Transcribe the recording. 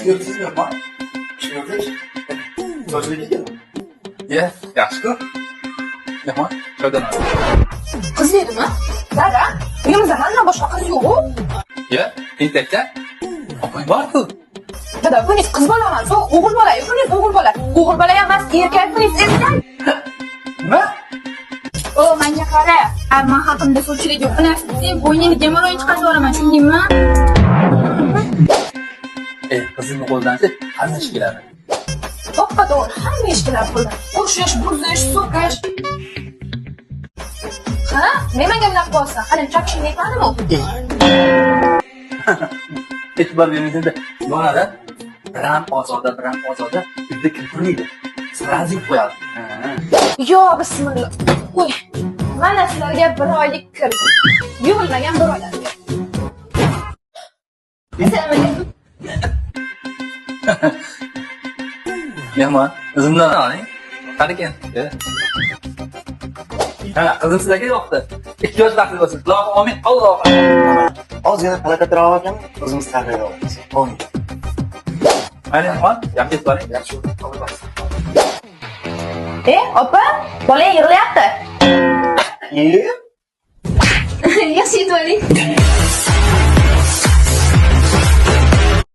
Yurtdingizmi? Yurtdingiz? Sochliga ya, yaxshi-ku. Mehmon, choydan ol. Qiz deydimi? Dada, uyimizda mendan boshqa qiz yo'q-ku. Ya, tentakda. Opang bor-ku. Dada, buningiz qiz bola emas, o'g'il bola, buningiz o'g'il bola. O'g'il bola emas, erkak, buningiz erkak. Nima? O, menga qara. Men haqimda so'zchilik yo'q. Bu narsa deb bo'yningni gemoroy chiqarib yuboraman, tushundingmi? Qizimni qo'lidan hamma ish keladi. To'ppa-to'g'ri, hamma ish keladi qo'ldan. Qo'shish, buzish, so'kish. Ha? Menga bunaqa bo'lsa, hali chakishni aytmadimi? E'tibor bermaysiz-da. Bo'ladi. Biram ozoda, bizda kirmaydi. Sразу qo'yadi. Yo, bismillah. Qo'y. Mana sizlarga 1 oylik kir. Yuvilmagan 1 oylarga. Assalomu alaykum. Mehmon, o'zimdan oling. Qarakan. Ha, qizim sizlarga yoqdi. 2 yosh vaqt bo'lsin. Allohu amin. Allohu akbar. Ozgina palakatira olgan o'zimiz tarbiya olamiz. Omin. Mana mehmon, gapga boring. Yaxshi. Opa, bola yig'layapti. Ye? Yaxshi yetib oling.